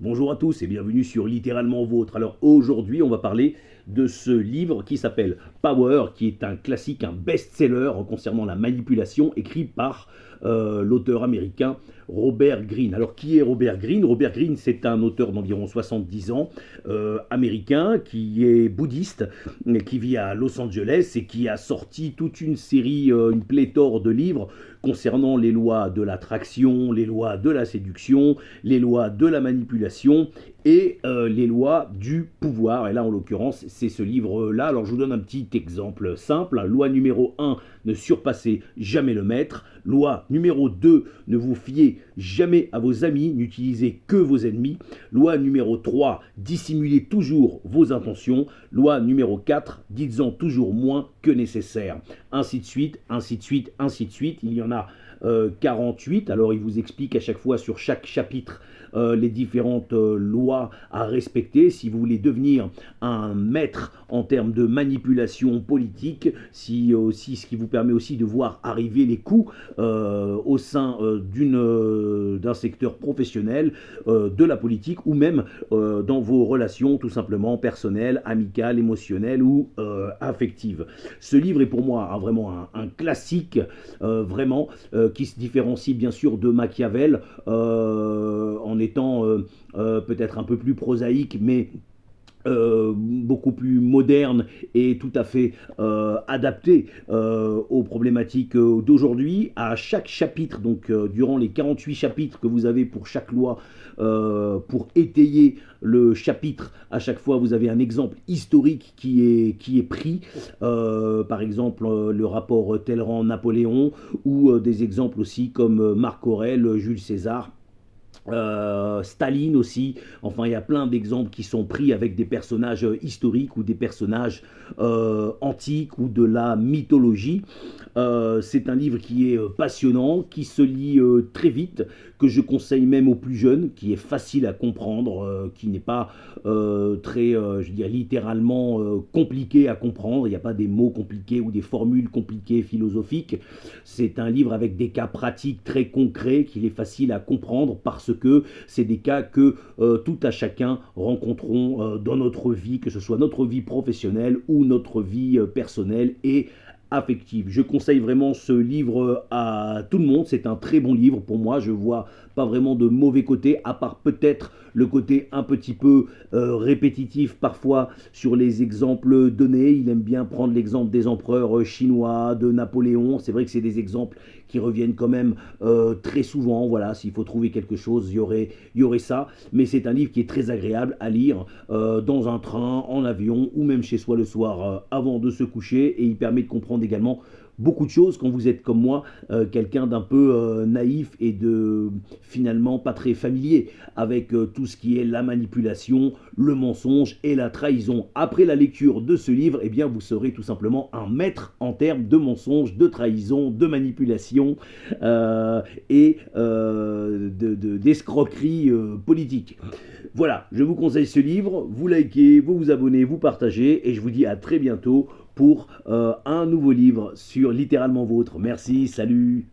Bonjour à tous et bienvenue sur Littéralement Vôtre. Alors aujourd'hui, on va parler de ce livre qui s'appelle Power, qui est un classique, un best-seller concernant la manipulation, écrit par l'auteur américain Robert Greene. Alors qui est Robert Greene? Robert Greene, c'est un auteur d'environ 70 ans, américain, qui est bouddhiste, qui vit à Los Angeles et qui a sorti toute une série, une pléthore de livres concernant les lois de l'attraction, les lois de la séduction, les lois de la manipulation et les lois du pouvoir. Et là, en l'occurrence, c'est ce livre-là. Alors, je vous donne un petit exemple simple. Loi numéro 1, ne surpassez jamais le maître. Loi numéro 2, ne vous fiez jamais à vos amis, n'utilisez que vos ennemis. Loi numéro 3, dissimulez toujours vos intentions. Loi numéro 4, dites-en toujours moins que nécessaire. Ainsi de suite, ainsi de suite, ainsi de suite. Il y en a 48. Alors, il vous explique à chaque fois sur chaque chapitre les différentes lois à respecter si vous voulez devenir un maître en termes de manipulation politique, ce qui vous permet aussi de voir arriver les coups au sein d'un secteur professionnel, de la politique ou même dans vos relations tout simplement personnelles, amicales, émotionnelles ou affectives. Ce livre est pour moi vraiment un classique, vraiment, qui se différencie bien sûr de Machiavel en étant peut-être un peu plus prosaïque, mais beaucoup plus moderne et tout à fait adapté aux problématiques d'aujourd'hui. À chaque chapitre, donc durant les 48 chapitres que vous avez pour chaque loi, pour étayer le chapitre, à chaque fois vous avez un exemple historique qui est pris, par exemple le rapport Talleyrand-Napoléon, ou des exemples aussi comme Marc Aurèle, Jules César, Staline aussi. Enfin, il y a plein d'exemples qui sont pris avec des personnages historiques ou des personnages antiques ou de la mythologie. C'est un livre qui est passionnant, qui se lit très vite, que je conseille même aux plus jeunes, qui est facile à comprendre, qui n'est pas très, je dirais littéralement compliqué à comprendre. Il n'y a pas des mots compliqués ou des formules compliquées philosophiques. C'est un livre avec des cas pratiques très concrets, qu'il est facile à comprendre parce que c'est des cas que tout à chacun rencontrons dans notre vie, que ce soit notre vie professionnelle ou notre vie personnelle et affective. Je conseille vraiment ce livre à tout le monde. C'est un très bon livre pour moi. Je vois pas vraiment de mauvais côté, à part peut-être le côté un petit peu répétitif parfois sur les exemples donnés. Il aime bien prendre l'exemple des empereurs chinois, de Napoléon. C'est vrai que c'est des exemples qui reviennent quand même très souvent. Voilà, s'il faut trouver quelque chose, il y aurait ça. Mais c'est un livre qui est très agréable à lire dans un train, en avion ou même chez soi le soir avant de se coucher. Et il permet de comprendre également beaucoup de choses quand vous êtes comme moi, quelqu'un d'un peu naïf et de finalement pas très familier avec tout ce qui est la manipulation, le mensonge et la trahison. Après la lecture de ce livre, eh bien vous serez tout simplement un maître en termes de mensonge, de trahison, de manipulation et d'escroquerie politique. Voilà, je vous conseille ce livre, vous likez, vous vous abonnez, vous partagez et je vous dis à très bientôt pour un nouveau livre sur Littéralement Vôtre. Merci, salut.